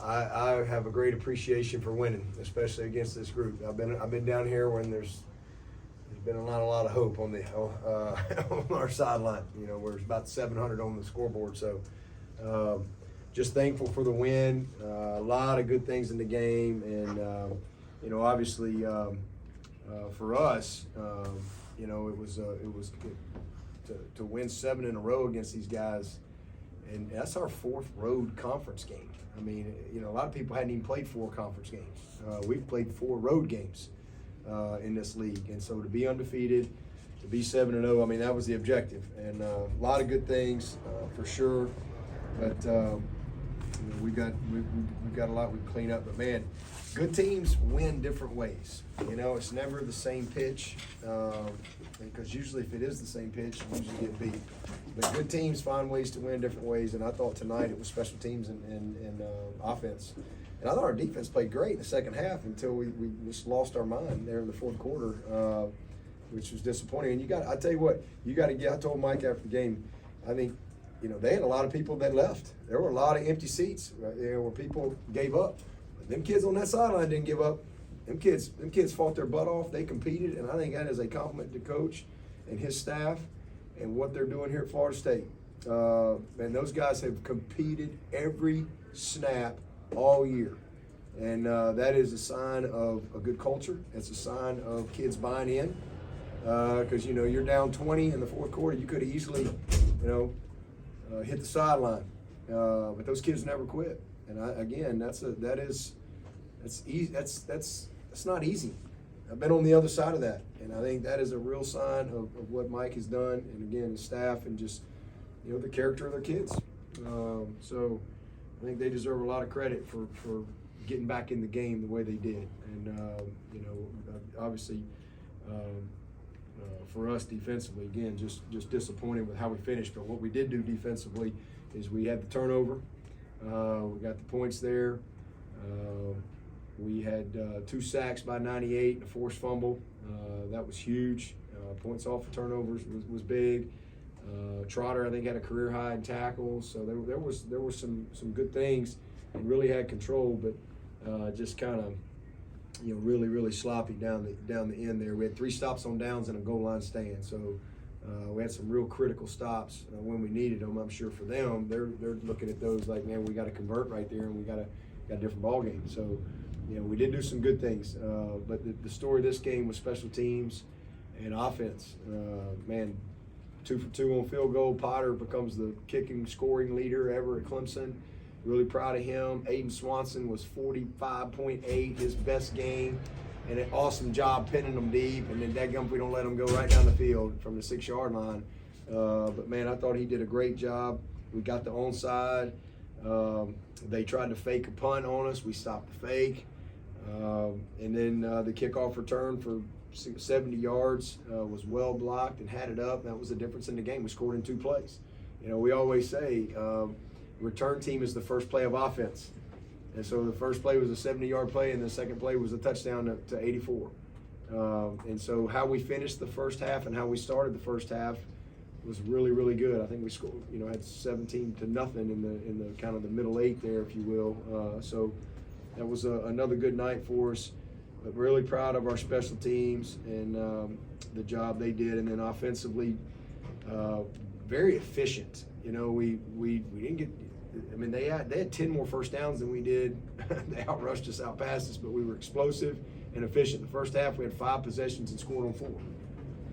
I have a great appreciation for winning, especially against this group. I've been down here when there's been not a lot of hope on the on our sideline. You know, we're about 700 on the scoreboard. So just thankful for the win. A lot of good things in the game, and you know, obviously for us, you know, it was to win 7 in a row against these guys, and that's our 4th road conference game. I mean, you know, a lot of people hadn't even played 4 conference games. We've played 4 road games in this league, and so to be undefeated, to be 7-0, I mean, that was the objective, and a lot of good things for sure. But you know, we've got a lot we can clean up. But man, good teams win different ways. You know, it's never the same pitch, because usually if it is the same pitch, you usually get beat. But good teams find ways to win different ways, and I thought tonight it was special teams and offense. And I thought our defense played great in the second half until we just lost our mind there in the fourth quarter, which was disappointing. And I tell you what, I told Mike after the game, I think, you know, they had a lot of people that left. There were a lot of empty seats, right there, where people gave up. But them kids on that sideline didn't give up. Them kids fought their butt off. They competed, and I think that is a compliment to Coach and his staff and what they're doing here at Florida State. And those guys have competed every snap all year. And that is a sign of a good culture. It's a sign of kids buying in. Because, you know, you're down 20 in the fourth quarter. You could have easily, you know, hit the sideline. But those kids never quit. And that's not easy. I've been on the other side of that. And I think that is a real sign of what Mike has done. And again, his staff, and just, you know, the character of their kids. So I think they deserve a lot of credit for getting back in the game the way they did. And, you know, obviously for us defensively, again, just disappointed with how we finished. But what we did do defensively is we had the turnover. We got the points there. We had 2 sacks by 98 and a forced fumble. That was huge. Points off of turnovers was big. Trotter, I think, had a career high in tackles. So there was some good things, and really had control, but just kind of, you know, really sloppy down the end there. We had 3 stops on downs and a goal line stand. So we had some real critical stops when we needed them. I'm sure for them, they're looking at those like, man, we got to convert right there, and we got a different ball game. So, you know, we did do some good things. But the story of this game was special teams and offense. Man, 2 for 2 on field goal. Potter becomes the kicking scoring leader ever at Clemson. Really proud of him. Aiden Swanson was 45.8, his best game, and an awesome job pinning them deep. And then dadgum if we don't let them go right down the field from the 6-yard line. But man, I thought he did a great job. We got the onside. They tried to fake a punt on us. We stopped the fake. And then the kickoff return for 70 yards was well blocked and had it up. That was the difference in the game. We scored in 2 plays. You know, we always say return team is the first play of offense. And so the first play was a 70-yard play, and the second play was a touchdown to 84. And so how we finished the first half and how we started the first half was really good. I think we scored, you know, had 17-0 in the kind of the middle 8 there, if you will. So that was another good night for us. But really proud of our special teams and the job they did. And then offensively, very efficient. You know, we didn't get. I mean, they had 10 more first downs than we did. They outrushed us, outpassed us, but we were explosive and efficient. The first half, we had 5 possessions and scored on 4.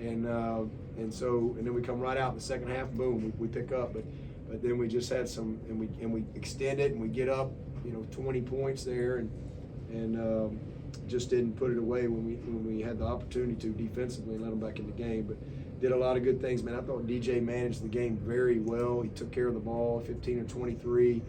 And then we come right out in the second half, boom, we pick up. But then we just had some, and we extend it, and we get up, you know, 20 points there, and just didn't put it away when we had the opportunity to defensively and let them back in the game. But did a lot of good things, man. I thought DJ managed the game very well. He took care of the ball, 15 or 23,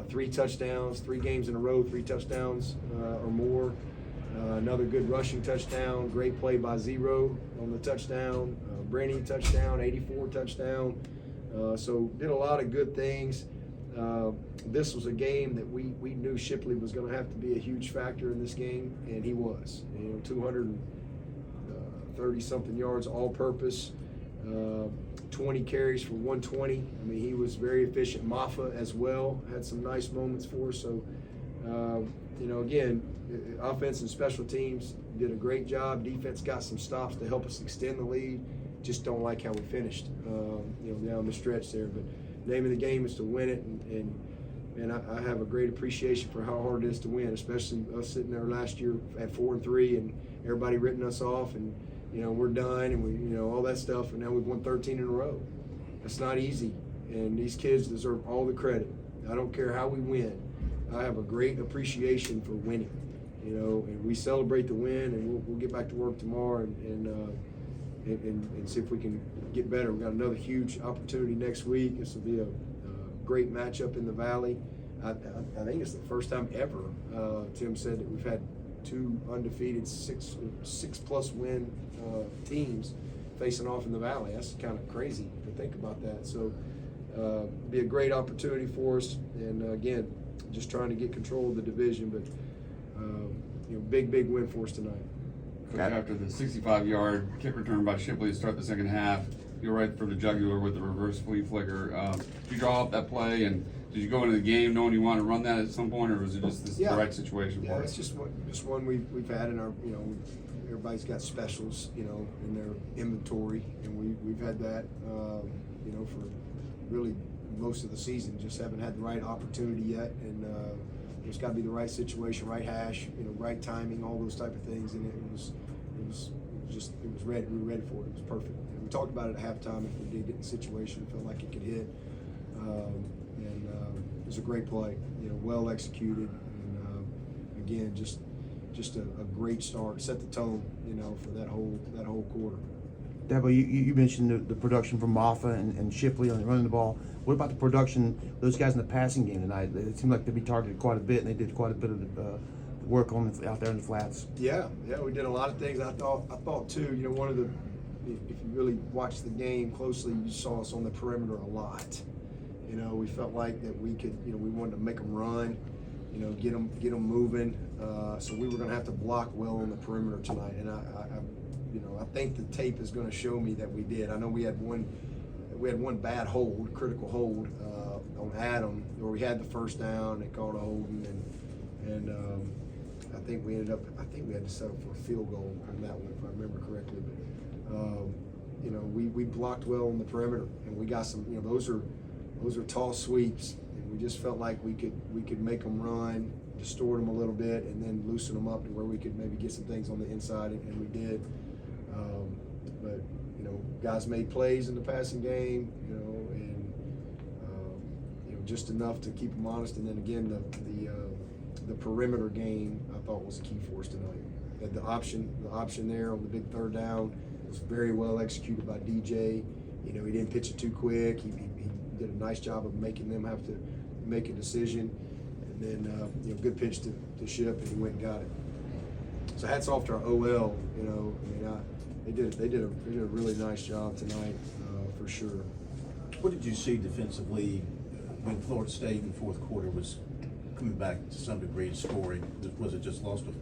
3 touchdowns, 3 games in a row, 3 touchdowns or more. Another good rushing touchdown. Great play by Zero on the touchdown. Brenny touchdown, 84 touchdown. So did a lot of good things. This was a game that we knew Shipley was going to have to be a huge factor in this game, and he was. You know, 230-something yards all-purpose, 20 carries for 120. I mean, he was very efficient. Maffa as well had some nice moments for us. So You know, again, offense and special teams did a great job. Defense got some stops to help us extend the lead. Just don't like how we finished, you know, down the stretch there. But name of the game is to win it, and I have a great appreciation for how hard it is to win, especially us sitting there last year at 4-3 and everybody written us off, and you know we're done, and we, you know, all that stuff, and now we've won 13 in a row. That's not easy, and these kids deserve all the credit. I don't care how we win. I have a great appreciation for winning, you know, and we celebrate the win, and we'll get back to work tomorrow and see if we can get better. We've got another huge opportunity next week. This will be a great matchup in the Valley. I think it's the first time ever. Tim said that we've had two undefeated six-plus win teams facing off in the Valley. That's kind of crazy to think about that. So be a great opportunity for us. And again, just trying to get control of the division, but you know, big win for us tonight. Coach, after the 65-yard kick return by Shipley to start the second half, you were right for the jugular with the reverse flea flicker. Did you draw up that play, and did you go into the game knowing you wanted to run that at some point, or was it just the right situation for it? It's just one we've had in our, you know, everybody's got specials, you know, in their inventory, and we've had that, you know, for really most of the season. Just haven't had the right opportunity yet, and there's got to be the right situation, right hash, you know, right timing, all those type of things, and it was ready. We were ready for it. It was perfect. And we talked about it at halftime. If we did get in the situation, it felt like it could hit, and it was a great play. You know, well executed, and again, just a great start. Set the tone, you know, for that whole quarter. Dabo, you mentioned the production from Moffa and Shipley on running the ball. What about the production, those guys in the passing game tonight? It seemed like they'd be targeted quite a bit, and they did quite a bit of the work out there in the flats. Yeah, we did a lot of things. I thought too, you know, one of the, if you really watched the game closely, you saw us on the perimeter a lot. You know, we felt like that we could, you know, we wanted to make them run, you know, get them moving. So we were going to have to block well on the perimeter tonight, and you know, I think the tape is going to show me that we did. I know we had one bad hold, critical hold on Adam, where we had the first down. They called a holding, and I think we had to settle for a field goal on that one, if I remember correctly. But you know, we blocked well on the perimeter, and we got some. You know, those are tall sweeps, and we just felt like we could make them run, distort them a little bit, and then loosen them up to where we could maybe get some things on the inside, and we did. But you know, guys made plays in the passing game, you know, and you know, just enough to keep them honest. And then again, the perimeter game I thought was key for us tonight. Had the option there on the big third down was very well executed by DJ. You know, he didn't pitch it too quick. He did a nice job of making them have to make a decision. And then you know, good pitch to Ship, and he went and got it. So hats off to our OL. You know, I mean, they did a really nice job tonight, for sure. What did you see defensively when Florida State in the fourth quarter was coming back to some degree in scoring? Was it just lost of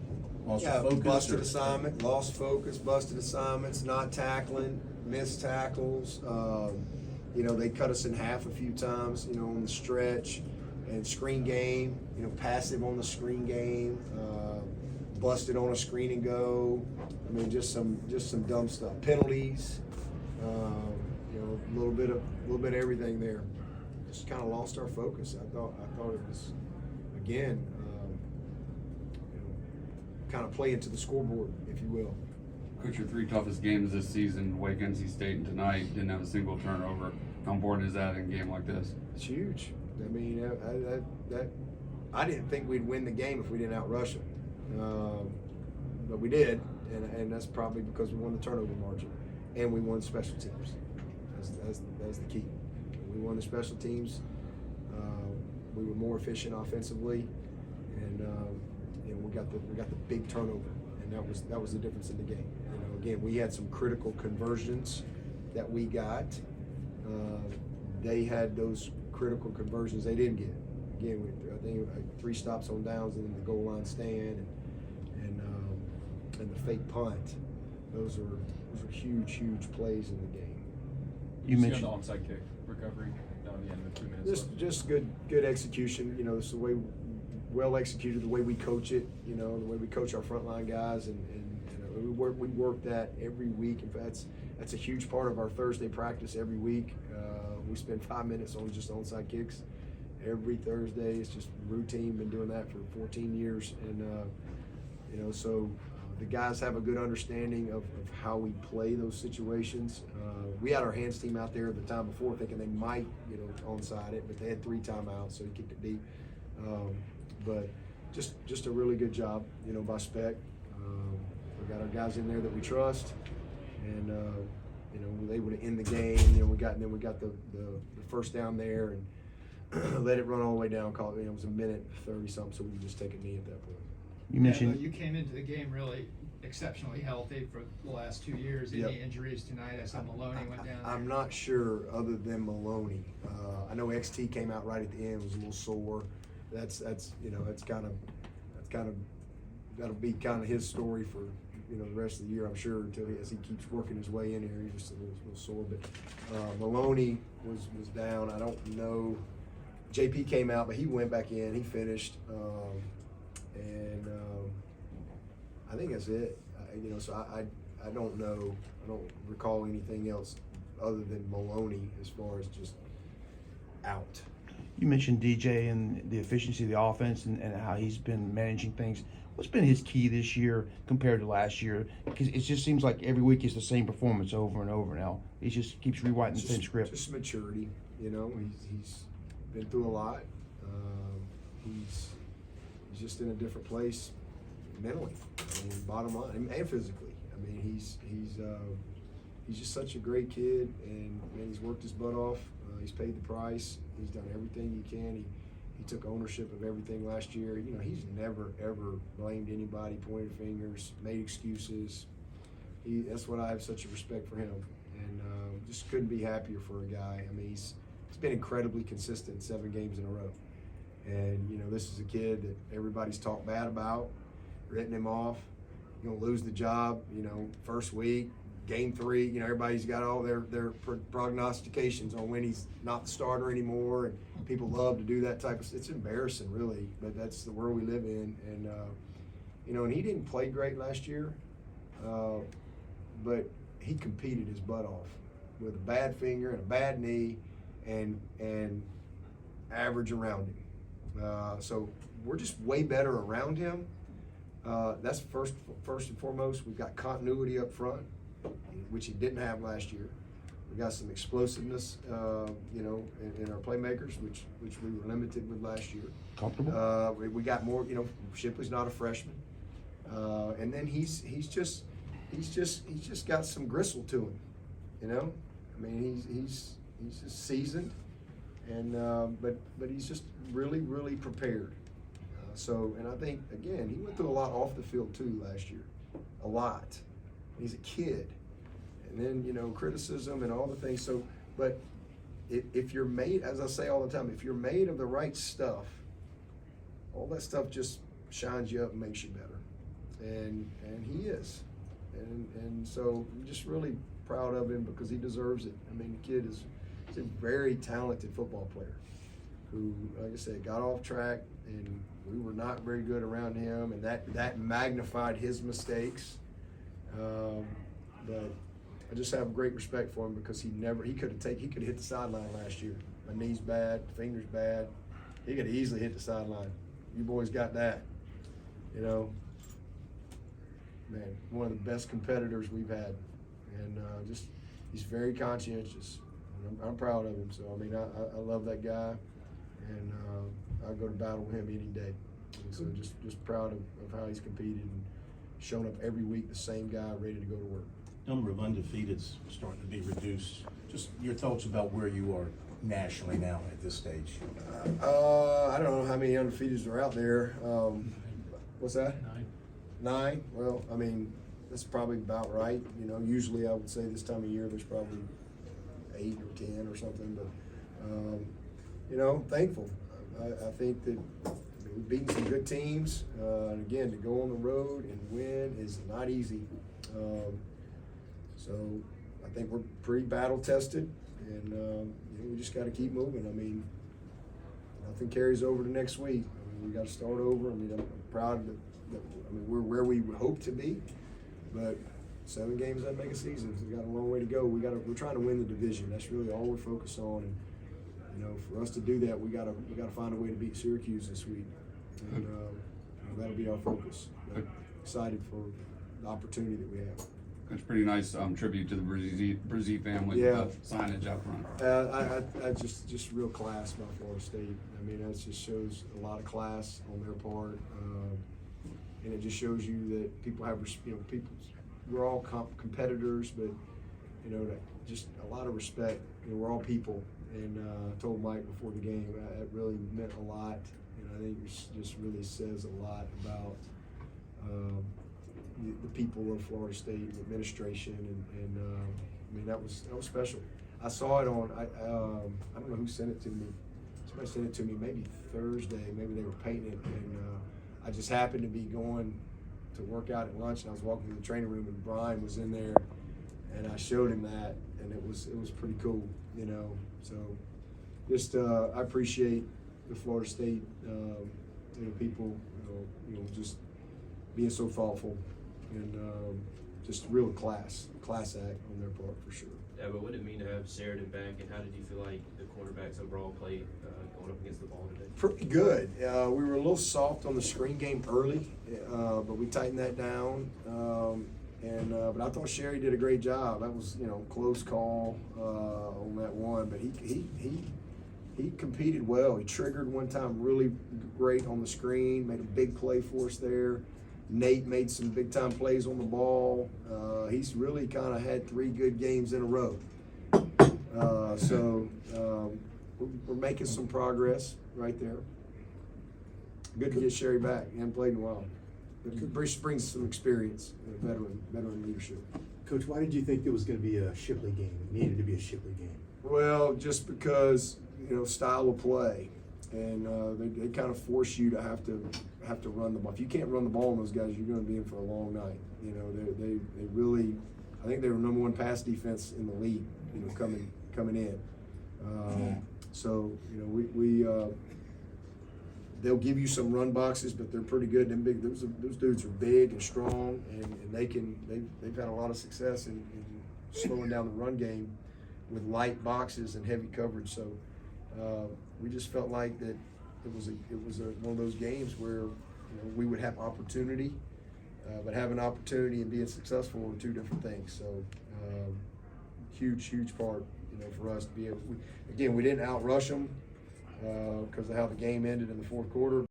focus? Busted assignment, lost focus, busted assignments, not tackling, missed tackles. You know, they cut us in half a few times, you know, on the stretch, and screen game, you know, passive on the screen game, busted on a screen and go. I mean, just some dumb stuff. Penalties, you know, a little bit of everything there. Just kind of lost our focus. I thought it was, again, you know, kind of play into the scoreboard, if you will. Coach, your three toughest games this season, Wake, NC State, and tonight, didn't have a single turnover. How important is that in a game like this? It's huge. I mean, I didn't think we'd win the game if we didn't outrush them, but we did, and that's probably because we won the turnover margin, and we won special teams. That's the key. We won the special teams. We were more efficient offensively, and you know, we got the big turnover, and that was the difference in the game. You know, again, we had some critical conversions that we got. They had those critical conversions they didn't get. Again, I think 3 stops on downs and then the goal line stand and the fake punt. Those are huge plays in the game. You mentioned the onside kick recovery down at the end of the 2 minutes. Just good execution. You know, it's the way well executed the way we coach it, you know, the way we coach our frontline guys, and you know, we work that every week. In fact, that's a huge part of our Thursday practice every week. We spend 5 minutes on just onside kicks every Thursday. It's just routine. Been doing that for 14 years, and you know, so the guys have a good understanding of how we play those situations. We had our hands team out there the time before thinking they might, you know, onside it, but they had 3 timeouts, so he kicked it deep. But just a really good job, you know, by Spec. We got our guys in there that we trust, and you know, we were able to end the game. You know, we got the first down there and let it run all the way down. Call it, you know, it was a minute 30 something, so we could just take a knee at that point. You mentioned You came into the game really exceptionally healthy for the last 2 years. Yep. Any injuries tonight? I saw Maloney went down there. I'm not sure, other than Maloney. I know XT came out right at the end, was a little sore. That's you know, that'll be kind of his story for, you know, the rest of the year, I'm sure, as he keeps working his way in here. He's just a little sore. But Maloney was down. I don't know. JP came out, but he went back in. He finished, and I think that's it. You know, so I don't know. I don't recall anything else other than Maloney as far as just out. You mentioned DJ and the efficiency of the offense and how he's been managing things. What's been his key this year compared to last year? Because it just seems like every week is the same performance over and over now. He just keeps rewriting the same script. Just maturity, you know. He's been through a lot. He's just in a different place mentally. I mean, bottom line, and physically. I mean, he's just such a great kid, and man, he's worked his butt off. He's paid the price. He's done everything he can. He took ownership of everything last year. You know, he's never, ever blamed anybody, pointed fingers, made excuses. That's what I have such a respect for him. And just couldn't be happier for a guy. I mean, he's been incredibly consistent 7 games in a row. And, you know, this is a kid that everybody's talked bad about, written him off. You're going to lose the job, you know, first week. Game 3, you know, everybody's got all their prognostications on when he's not the starter anymore, and people love to do that type of. It's embarrassing, really, but that's the world we live in. And you know, and he didn't play great last year, but he competed his butt off with a bad finger and a bad knee, and average around him. So we're just way better around him. That's first and foremost. We've got continuity up front, which he didn't have last year. We got some explosiveness, you know, in our playmakers, which we were limited with last year. Comfortable. We got more, you know. Shipley's not a freshman, and then he's just got some gristle to him, you know. I mean, he's just seasoned, and but he's just really prepared. And I think again, he went through a lot off the field too last year, a lot. He's a kid. And then, you know, criticism and all the things. So, but if you're made, as I say all the time, if you're made of the right stuff, all that stuff just shines you up and makes you better. And he is. And so I'm just really proud of him because he deserves it. I mean, the kid is a very talented football player who, like I said, got off track, and we were not very good around him, and that magnified his mistakes. But I just have great respect for him because he could have hit the sideline last year. My knee's bad, finger's bad. He could have easily hit the sideline. You boys got that, you know. Man, one of the best competitors we've had, and he's very conscientious. And I'm proud of him. So I mean, I love that guy, and I go to battle with him any day. And so just proud of how he's competed and shown up every week, the same guy ready to go to work. Number of undefeateds starting to be reduced. Just your thoughts about where you are nationally now at this stage. I don't know how many undefeateds are out there. What's that? 9. Well, I mean, that's probably about right. You know, usually I would say this time of year there's probably 8 or 10 or something. But you know, thankful. I think that we've beaten some good teams. And again, to go on the road and win is not easy. So I think we're pretty battle tested, and you know, we just got to keep moving. I mean, nothing carries over to next week. I mean, we got to start over. I mean, I'm proud that we're where we would hope to be, but 7 games doesn't make a season. We got a long way to go. We're trying to win the division. That's really all we're focused on. And you know, for us to do that, we gotta find a way to beat Syracuse this week, and you know, that'll be our focus. But excited for the opportunity that we have. It's pretty nice tribute to the Brzee family Yeah. with the signage out front. I just real class by Florida State. I mean, that just shows a lot of class on their part, and it just shows you that people have, you know, we're all competitors, but you know, just a lot of respect. You know, we're all people, and I told Mike before the game it really meant a lot. And I think it just really says a lot about the people of Florida State, the administration, and I mean that was special. I saw it on I don't know who sent it to me. Somebody sent it to me maybe Thursday. Maybe they were painting it, and I just happened to be going to work out at lunch, and I was walking through the training room, and Brian was in there, and I showed him that, and it was pretty cool, you know. So just I appreciate the Florida State you know, people, you know, just being so thoughtful, and just real class act on their part for sure. Yeah, but what did it mean to have Sheridan back, and how did you feel like the cornerbacks overall played going up against the ball today? Pretty good. We were a little soft on the screen game early, but we tightened that down. But I thought Sherry did a great job. That was, you know, close call on that one, but he competed well. He triggered one time really great on the screen, made a big play for us there. Nate made some big time plays on the ball. He's really kind of had 3 good games in a row. We're making some progress right there. Good to get Sherry back. He hadn't played in a while. It brings some experience, veteran leadership. Coach, why did you think it was going to be a Shipley game? It needed to be a Shipley game. Well, just because, you know, style of play, and they kind of force you to have to run the ball. If you can't run the ball on those guys, you're going to be in for a long night. You know, they really, I think they were #1 pass defense in the league. You know, coming in. So you know, we they'll give you some run boxes, but they're pretty good. Them big, those dudes are big and strong, and they've had a lot of success in slowing down the run game with light boxes and heavy coverage. So we just felt like that it was one of those games where, you know, we would have opportunity, but having opportunity and being successful are 2 different things. So huge part, you know, for us to be able. We didn't outrush them because of how the game ended in the 4th quarter.